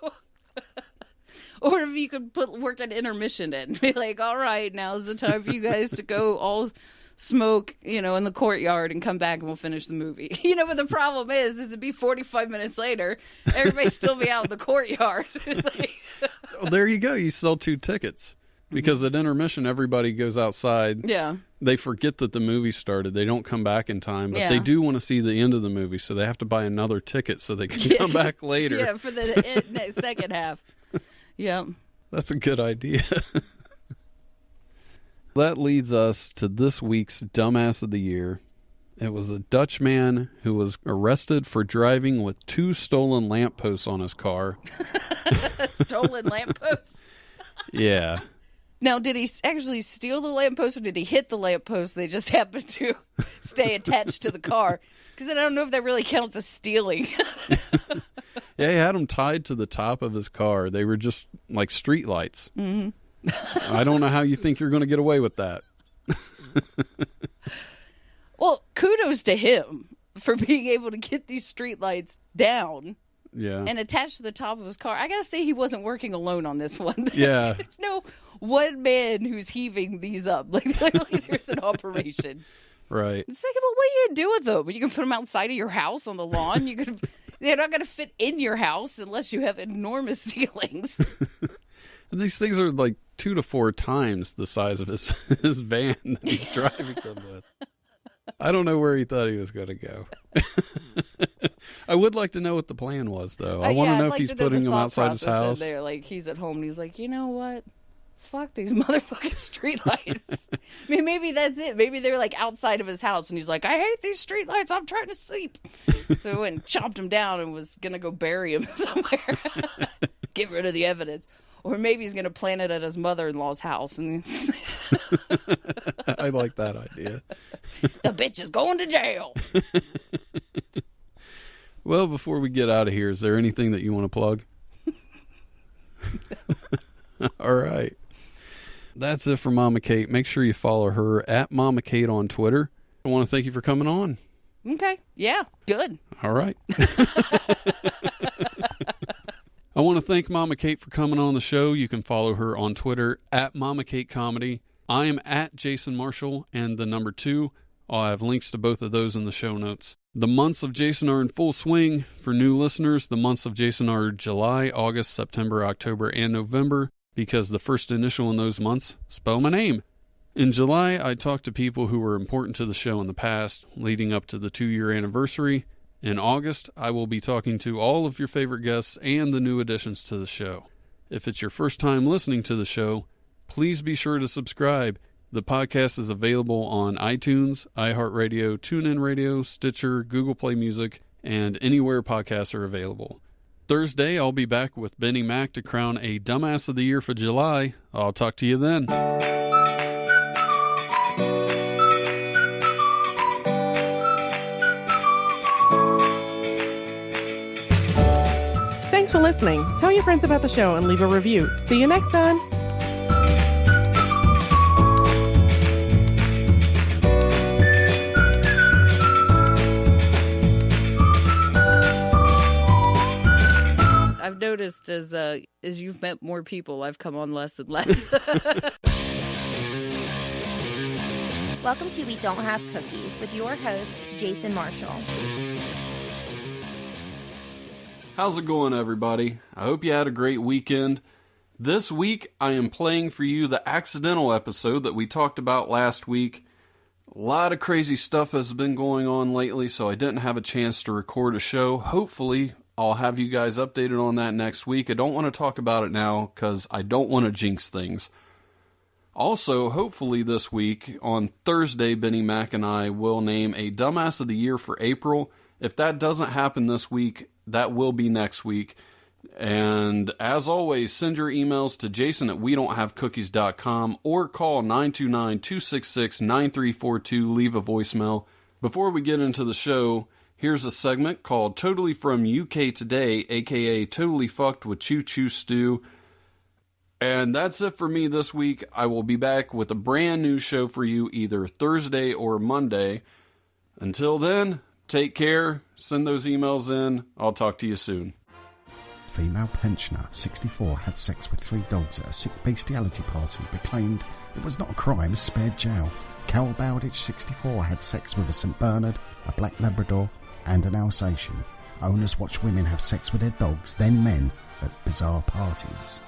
or if you could work an intermission in, be like, all right, now's the time for you guys to go all smoke, in the courtyard and come back and we'll finish the movie. But the problem is it'd be 45 minutes later, everybody still be out in the courtyard. Well, there you go. You sell 2 tickets. Because at intermission, everybody goes outside. Yeah. They forget that the movie started. They don't come back in time, but they do want to see the end of the movie, so they have to buy another ticket so they can come back later. Yeah, for the second half. Yeah. That's a good idea. That leads us to this week's Dumbass of the Year. It was a Dutch man who was arrested for driving with 2 stolen lampposts on his car. Stolen lampposts? Yeah. Now, did he actually steal the lamppost, or did he hit the lamppost? They just happened to stay attached to the car. Because I don't know if that really counts as stealing. Yeah, he had them tied to the top of his car. They were just like street lights. Mm-hmm. I don't know how you think you're going to get away with that. Well, kudos to him for being able to get these street lights down. Yeah. And attached to the top of his car. I gotta say, he wasn't working alone on this one. Yeah. There's no one man who's heaving these up. Like, literally, there's an operation. Right. It's like, well, what are you gonna do with them? You can put them outside of your house on the lawn. They're not gonna fit in your house unless you have enormous ceilings. And these things are like 2 to 4 times the size of his van that he's driving them with. I don't know where he thought he was going to go. I would like to know what the plan was, though. I want to know if he's putting them outside his house. There, like, he's at home and he's like, you know what? Fuck these motherfucking streetlights. I mean, maybe that's it. Maybe they're like outside of his house and he's like, I hate these streetlights. I'm trying to sleep. So he went and chopped them down and was going to go bury him somewhere. Get rid of the evidence. Or maybe he's going to plant it at his mother-in-law's house. And I like that idea. The bitch is going to jail. Well, before we get out of here, is there anything that you want to plug? All right. That's it for Mama Kate. Make sure you follow her at Mama Kate on Twitter. I want to thank you for coming on. Okay. Yeah. Good. All right. I want to thank Mama Kate for coming on the show. You can follow her on Twitter at Mama Kate Comedy. I am at Jason Marshall and the number 2. I'll have links to both of those in the show notes. The months of Jason are in full swing. For new listeners, the months of Jason are July, August, September, October, and November, because the first initial in those months spell my name. In July, I talked to people who were important to the show in the past, leading up to the 2-year anniversary. In August, I will be talking to all of your favorite guests and the new additions to the show. If it's your first time listening to the show, please be sure to subscribe. The podcast is available on iTunes, iHeartRadio, TuneIn Radio, Stitcher, Google Play Music, and anywhere podcasts are available. Thursday, I'll be back with Benny Mac to crown a Dumbass of the Year for July. I'll talk to you then. Thanks for listening. Tell your friends about the show and leave a review. See you next time. I've noticed as you've met more people, I've come on less and less. Welcome to We Don't Have Cookies with your host, Jason Marshall. How's it going, everybody? I hope you had a great weekend. This week, I am playing for you the accidental episode that we talked about last week. A lot of crazy stuff has been going on lately, so I didn't have a chance to record a show. Hopefully, I'll have you guys updated on that next week. I don't want to talk about it now because I don't want to jinx things. Also, hopefully this week, on Thursday, Benny Mac and I will name a Dumbass of the Year for April. If that doesn't happen this week, that will be next week. And as always, send your emails to jason at wedon'thavecookies.com or call 929-266-9342. Leave a voicemail. Before we get into the show, here's a segment called Totally From UK Today, aka Totally Fucked with Choo Choo Stew. And that's it for me this week. I will be back with a brand new show for you either Thursday or Monday. Until then, take care. Send those emails in. I'll talk to you soon. Female pensioner, 64, had sex with 3 dogs at a sick bestiality party, but claimed it was not a crime, spared jail. Carol Bowditch, 64, had sex with a St. Bernard, a Black Labrador, and an Alsatian. Owners watch women have sex with their dogs, then men, at bizarre parties.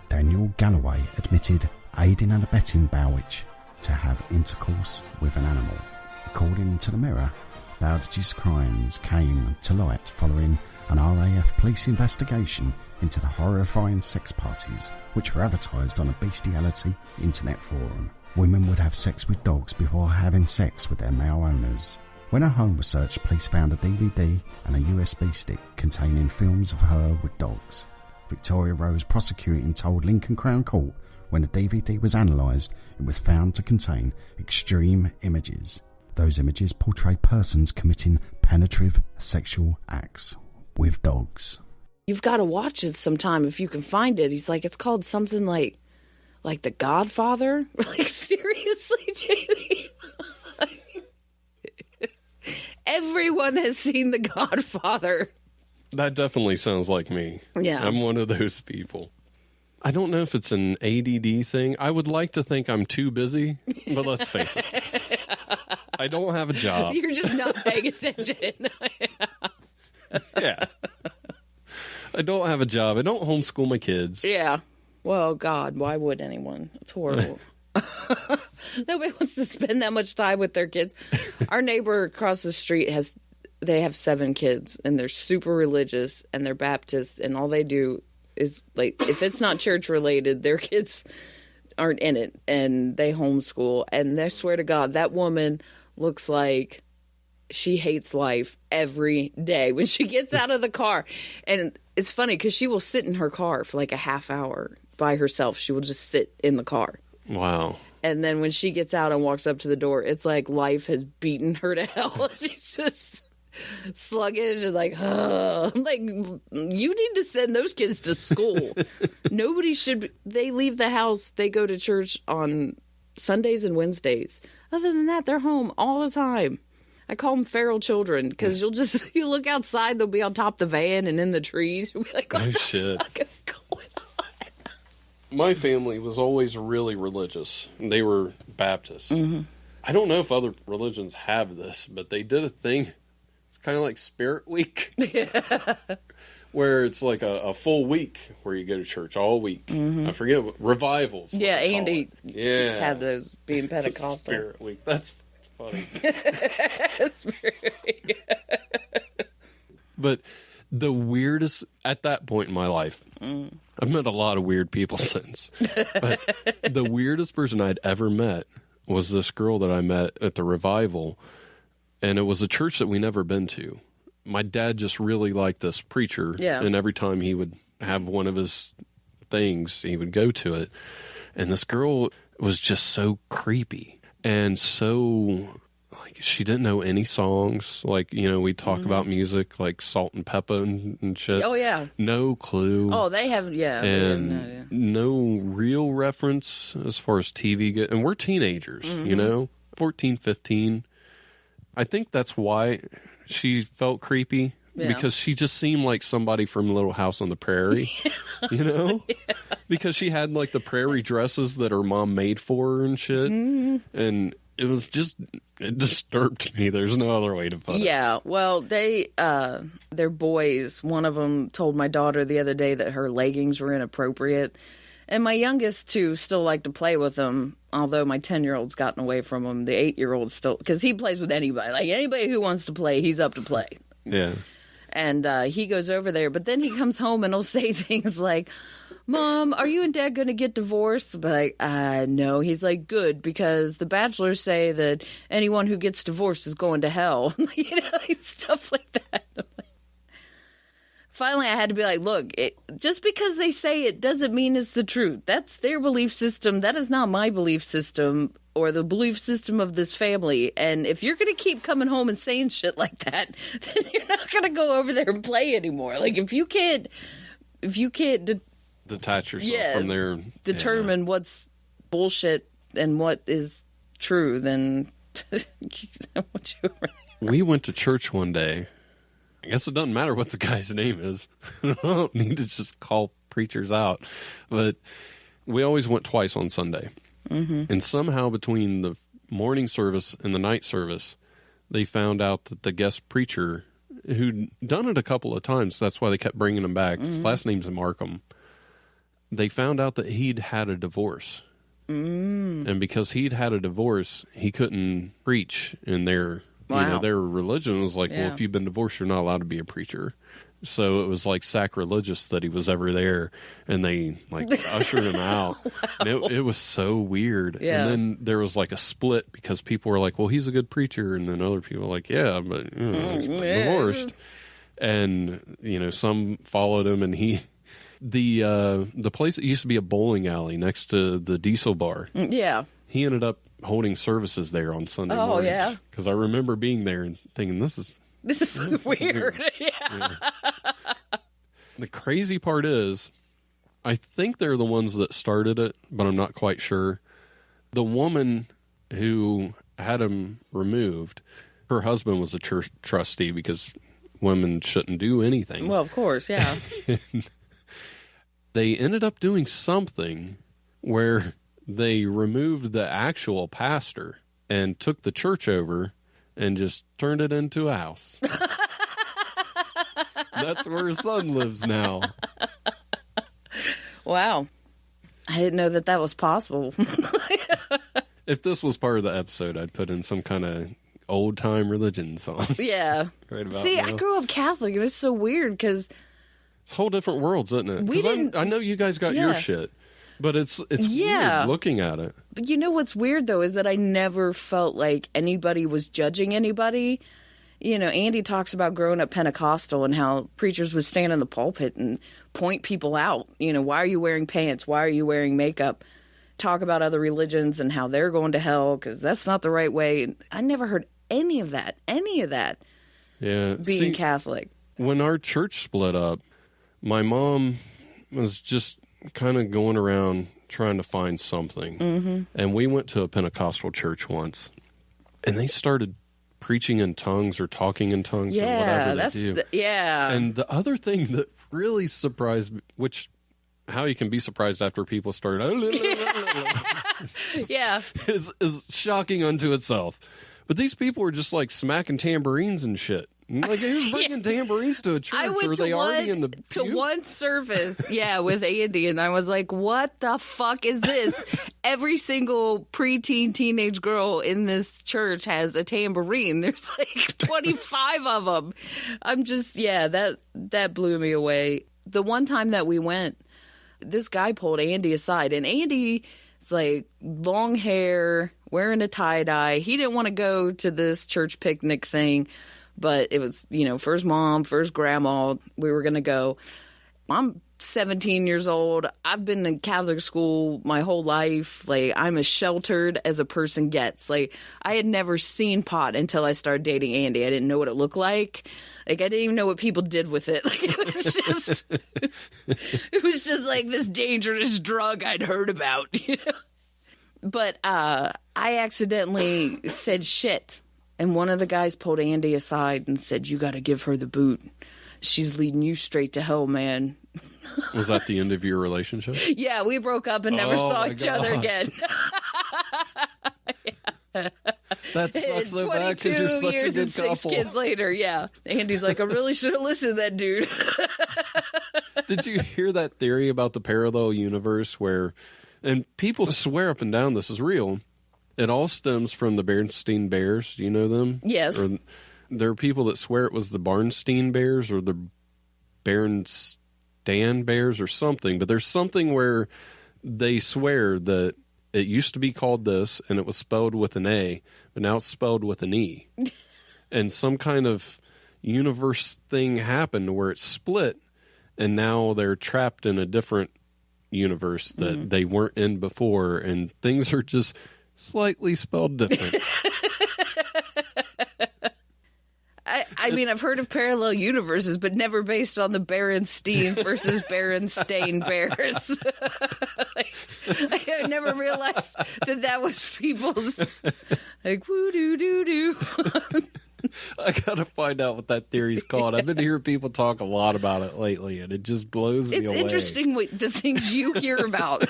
Daniel Galloway admitted aiding and abetting Bowditch to have intercourse with an animal. According to the Mirror, Bowditch's crimes came to light following an RAF police investigation into the horrifying sex parties which were advertised on a bestiality internet forum. Women would have sex with dogs before having sex with their male owners. When her home was searched, police found a DVD and a USB stick containing films of her with dogs. Victoria Rose prosecuting told Lincoln Crown Court when the DVD was analysed, it was found to contain extreme images. Those images portray persons committing penetrative sexual acts with dogs. You've got to watch it sometime if you can find it. He's like, it's called something like The Godfather. Like, seriously, Jamie? Everyone has seen The Godfather. That definitely sounds like me. Yeah. I'm one of those people. I don't know if it's an ADD thing. I would like to think I'm too busy, but let's face it. I don't have a job. You're just not paying attention. Yeah. I don't have a job. I don't homeschool my kids. Yeah. Well, God, why would anyone? It's horrible. Nobody wants to spend that much time with their kids. Our neighbor across the street they have 7 kids, and they're super religious, and they're Baptists, and all they do is, like, if it's not church related, their kids aren't in it, and they homeschool, and I swear to God, that woman looks like she hates life every day when she gets out of the car. And it's funny because she will sit in her car for like a half hour by herself. She will just sit in the car. Wow. And then when she gets out and walks up to the door, it's like life has beaten her to hell. She's just sluggish and like, I'm like, you need to send those kids to school. Nobody should. They leave the house. They go to church on Sundays and Wednesdays. Other than that, they're home all the time. I call them feral children because you look outside, they'll be on top of the van and in the trees. You'll be like, what the fuck is going on? My family was always really religious. They were Baptists. Mm-hmm. I don't know if other religions have this, but they did a thing. It's kind of like Spirit Week. Where it's like a full week where you go to church all week. Mm-hmm. I forget what revivals. Yeah, Andy used to have those being Pentecostal. Spirit Week. That's funny. But the weirdest, at that point in my life, I've met a lot of weird people since. But the weirdest person I'd ever met was this girl that I met at the revival. And it was a church that we never been to. My dad just really liked this preacher. Yeah. And every time he would have one of his things, he would go to it. And this girl was just so creepy and so, like, she didn't know any songs. Like, you know, we talk about music like Salt and Pepper and shit. Oh, yeah. No clue. Oh, they have, yeah. And no real reference as far as TV goes. And we're teenagers, you know, 14, 15. I think that's why she felt creepy, because she just seemed like somebody from Little House on the Prairie, you know? Yeah. Because she had like the prairie dresses that her mom made for her and shit. And it was just, it disturbed me. There's no other way to put it. Yeah, well, they're boys. One of them told my daughter the other day that her leggings were inappropriate. And my youngest, too, still like to play with them, although my 10-year-old's gotten away from him. The 8-year-old still, because he plays with anybody. Like, anybody who wants to play, he's up to play. Yeah. And he goes over there, but then he comes home and he'll say things like, Mom, are you and Dad going to get divorced? But like, no. He's like, good, because the bachelors say that anyone who gets divorced is going to hell. You know, like, stuff like that. Finally, I had to be like, look, just because they say it doesn't mean it's the truth. That's their belief system. That is not my belief system or the belief system of this family. And if you're going to keep coming home and saying shit like that, then you're not going to go over there and play anymore. Like, if you can't detach yourself from their determine what's bullshit and what is true, then we went to church one day. I guess it doesn't matter what the guy's name is. I don't need to just call preachers out. But we always went twice on Sunday. Mm-hmm. And somehow between the morning service and the night service, they found out that the guest preacher, who'd done it a couple of times, that's why they kept bringing him back. His last name's Markham. They found out that he'd had a divorce. And because he'd had a divorce, he couldn't preach in their... Wow. You know, their religion was like, well, if you've been divorced, you're not allowed to be a preacher. So it was like sacrilegious that he was ever there, and they like ushered him out. Wow. And it was so weird. Yeah. And then there was like a split because people were like, well, he's a good preacher, and then other people were like, yeah, but you know, he's divorced. And you know, some followed him, and the place that used to be a bowling alley next to the Diesel bar. Yeah. He ended up holding services there on Sunday mornings. Oh, yeah? Because I remember being there and thinking, this is weird. Yeah. The crazy part is, I think they're the ones that started it, but I'm not quite sure. The woman who had him removed, her husband was a church trustee because women shouldn't do anything. Well, of course, yeah. They ended up doing something where they removed the actual pastor and took the church over and just turned it into a house. That's where his son lives now. Wow. I didn't know that was possible. If this was part of the episode, I'd put in some kind of old-time religion song. Yeah. Right about See, now. I grew up Catholic. It was so weird because... It's whole different worlds, isn't it? Because I know you guys got your shit. But it's weird looking at it. But you know what's weird, though, is that I never felt like anybody was judging anybody. You know, Andy talks about growing up Pentecostal and how preachers would stand in the pulpit and point people out. You know, why are you wearing pants? Why are you wearing makeup? talk about other religions and how they're going to hell because that's not the right way. I never heard any of that. Yeah. Being Catholic. When our church split up, my mom was just kind of going around trying to find something. Mm-hmm. And we went to a Pentecostal church once, and they started preaching in tongues or talking in tongues or whatever they do. And the other thing that really surprised me, which how you can be surprised after people start is shocking unto itself. But these people were just like smacking tambourines and shit. Like, who's bringing tambourines to a church? I went to one service, with Andy, and I was like, what the fuck is this? Every single preteen teenage girl in this church has a tambourine. There's like 25 of them. I'm just, that blew me away. The one time that we went, this guy pulled Andy aside, and Andy's like long hair, wearing a tie-dye. He didn't want to go to this church picnic thing. But it was, first mom, first grandma, we were going to go. I'm 17 years old. I've been in Catholic school my whole life. Like, I'm as sheltered as a person gets. Like, I had never seen pot until I started dating Andy. I didn't know what it looked like. Like, I didn't even know what people did with it. Like, it was just like this dangerous drug I'd heard about, But I accidentally said shit. And one of the guys pulled Andy aside and said, you got to give her the boot. She's leading you straight to hell, man. Was that the end of your relationship? Yeah, we broke up and never saw each other again. That sucks so bad because you're such a good and couple. 6 kids later, Andy's like, I really should have listened to that dude. Did you hear that theory about the parallel universe where, and people swear up and down this is real, it all stems from the Berenstain Bears. Do you know them? Yes. Or there are people that swear it was the Barnstein Bears or the Berenstain Bears or something. But there's something where they swear that it used to be called this and it was spelled with an A, but now it's spelled with an E. And some kind of universe thing happened where it split and now they're trapped in a different universe that they weren't in before. And things are just slightly spelled different. I mean, I've heard of parallel universes, but never based on the Berenstein versus Berenstain Bears. I never realized that was people's, like, woo-doo-doo-doo. I gotta find out what that theory's called. I've been hearing people talk a lot about it lately, and it just blows me away. It's interesting the things you hear about.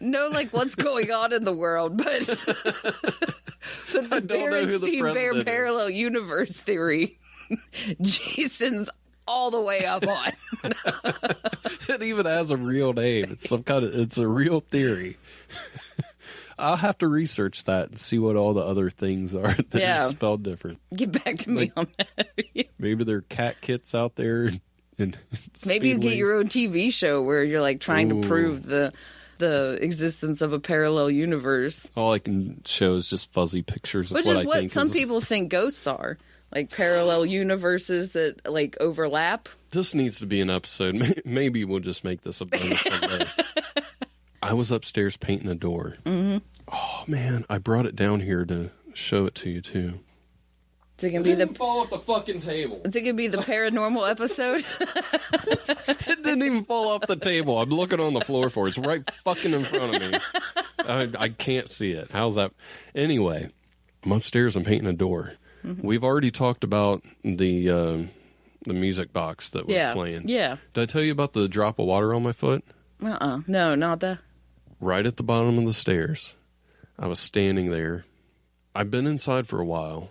No, like what's going on in the world, but the Berenstein Bear parallel universe theory, Jason's all the way up on. It even has a real name. It's a real theory. I'll have to research that and see what all the other things are that are spelled different. Get back to me on that. Maybe there are cat kits out there. And maybe you get your own TV show where you're like trying to prove the existence of a parallel universe. All I can show is just fuzzy pictures of which what is I what think some people think ghosts are, like parallel universes that like overlap. This needs to be an episode. Maybe we'll just make this a bonus someday. I was upstairs painting a door. Mm-hmm. Oh man, I brought it down here to show it to you too. Is it gonna be didn't fall off the fucking table? Is it gonna be the paranormal episode? It didn't even fall off the table. I'm looking on the floor for it. It's right fucking in front of me. I can't see it. How's that? Anyway, I'm upstairs. I'm painting a door. Mm-hmm. We've already talked about the music box that was playing. Yeah. Did I tell you about the drop of water on my foot? No, not that. Right at the bottom of the stairs. I was standing there. I've been inside for a while.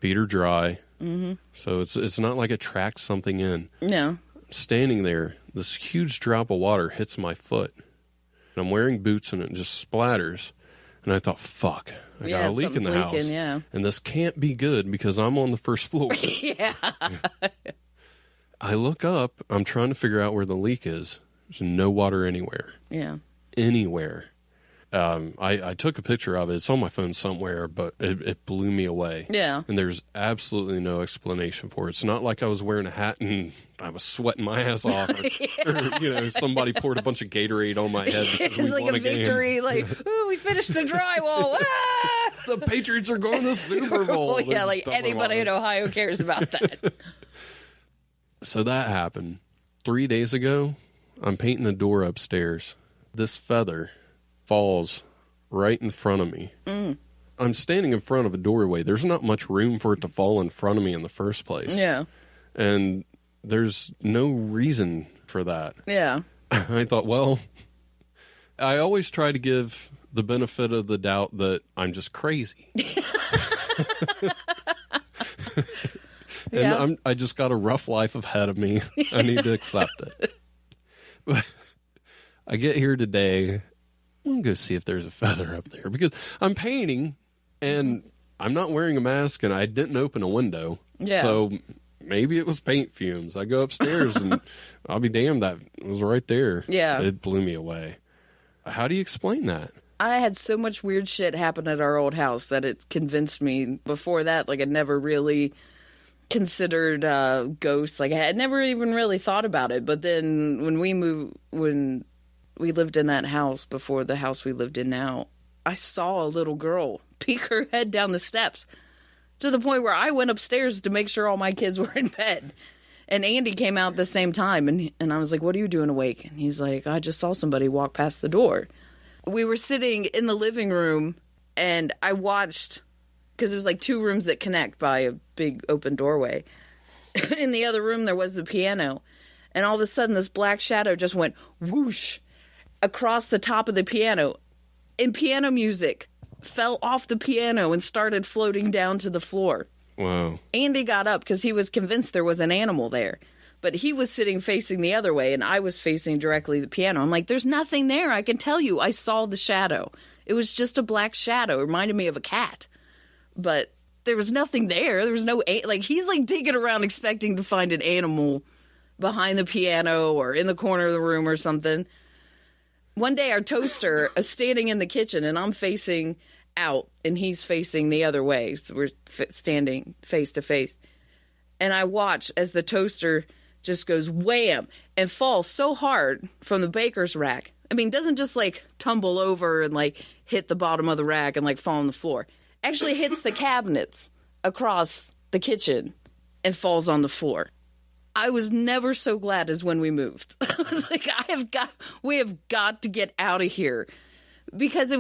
Feet are dry. Mm-hmm. So it's not like it tracked something in. No. Standing there, this huge drop of water hits my foot. And I'm wearing boots and it just splatters. And I thought, fuck, I got a leak in the house. Yeah. And this can't be good because I'm on the first floor. Yeah. I look up. I'm trying to figure out where the leak is. There's no water anywhere. Yeah. Anywhere. I took a picture of it. It's on my phone somewhere, but it blew me away. Yeah. And there's absolutely no explanation for it. It's not like I was wearing a hat and I was sweating my ass off. Or, somebody poured a bunch of Gatorade on my head. It's like a victory. Like, ooh, we finished the drywall. Ah! The Patriots are going to the Super Bowl. Oh, yeah, like anybody in Ohio cares about that. So that happened. 3 days ago, I'm painting a door upstairs. This feather falls right in front of me. I'm standing in front of a doorway. There's not much room for it to fall in front of me in the first place. Yeah. And there's no reason for that. Yeah. I thought, well, I always try to give the benefit of the doubt that I'm just crazy. And I just got a rough life ahead of me. I need to accept it. But I get here today. I'm going to go see if there's a feather up there because I'm painting and I'm not wearing a mask and I didn't open a window. Yeah. So maybe it was paint fumes. I go upstairs and I'll be damned that it was right there. Yeah. It blew me away. How do you explain that? I had so much weird shit happen at our old house that it convinced me. Before that, like, I never really considered ghosts. Like, I had never even really thought about it. But then when we lived in that house before the house we lived in now, I saw a little girl peek her head down the steps to the point where I went upstairs to make sure all my kids were in bed. And Andy came out at the same time, and I was like, what are you doing awake? And he's like, I just saw somebody walk past the door. We were sitting in the living room, and I watched, because it was like two rooms that connect by a big open doorway. In the other room, there was the piano. And all of a sudden, this black shadow just went whoosh across the top of the piano. And piano music fell off the piano and started floating down to the floor. Wow. Andy got up because he was convinced there was an animal there. But he was sitting facing the other way, and I was facing directly the piano. I'm like, there's nothing there. I can tell you. I saw the shadow. It was just a black shadow. It reminded me of a cat. But there was nothing there. There was no... he's, digging around expecting to find an animal behind the piano or in the corner of the room or something. One day, our toaster is standing in the kitchen, and I'm facing out, and he's facing the other way. So we're standing face to face. And I watch as the toaster just goes wham and falls so hard from the baker's rack. I mean, doesn't just tumble over and hit the bottom of the rack and fall on the floor. Actually hits the cabinets across the kitchen and falls on the floor. I was never so glad as when we moved. I was like, we have got to get out of here, because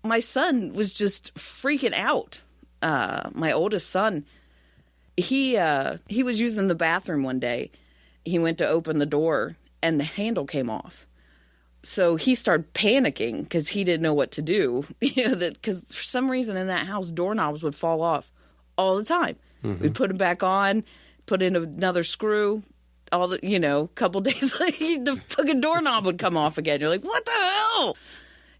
my son was just freaking out. My oldest son, he was using the bathroom one day. He went to open the door, and the handle came off. So he started panicking because he didn't know what to do. Because for some reason in that house, doorknobs would fall off all the time. Mm-hmm. We'd put them back on, put in another screw. Couple days later, the fucking doorknob would come off again. You're like, what the hell?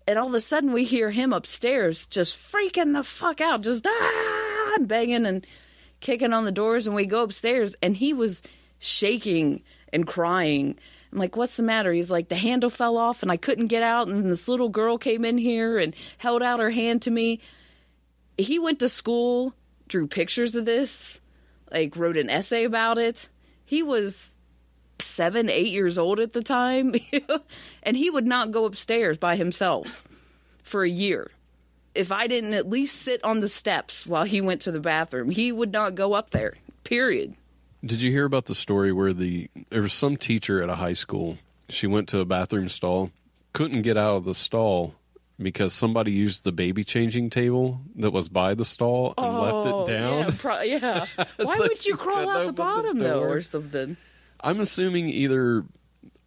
And all of a sudden, we hear him upstairs just freaking the fuck out, just banging and kicking on the doors. And we go upstairs, and he was shaking and crying. I'm like, what's the matter? He's like, the handle fell off, and I couldn't get out. And this little girl came in here and held out her hand to me. He went to school, drew pictures of this, wrote an essay about it. He was 7, 8 years old at the time, and he would not go upstairs by himself for a year. If I didn't at least sit on the steps while he went to the bathroom, he would not go up there, period. Did you hear about the story where there was some teacher at a high school? She went to a bathroom stall, couldn't get out of the stall because somebody used the baby changing table that was by the stall and left it down. Yeah. Why So would you she crawl couldn't out the open bottom, the though, door. or something? I'm assuming either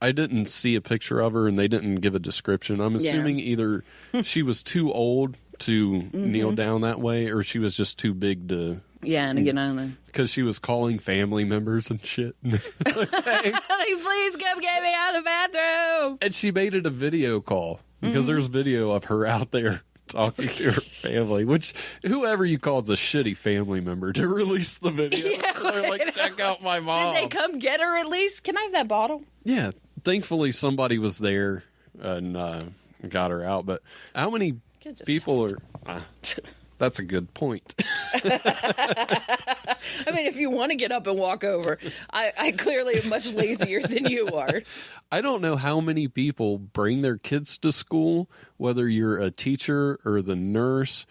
I didn't see a picture of her and they didn't give a description. I'm assuming either she was too old to kneel down that way, or she was just too big to... Yeah, and get on there. Because she was calling family members and shit. Please come get me out of the bathroom. And she made it a video call because there's video of her out there talking to her family, which whoever you call is a shitty family member to release the video. Yeah, they're like, check out my mom. Did they come get her at least? Can I have that bottle? Yeah. Thankfully, somebody was there and got her out. But how many people are... that's a good point. I mean, if you want to get up and walk over, I clearly am much lazier than you are. I don't know how many people bring their kids to school, whether you're a teacher or the nurse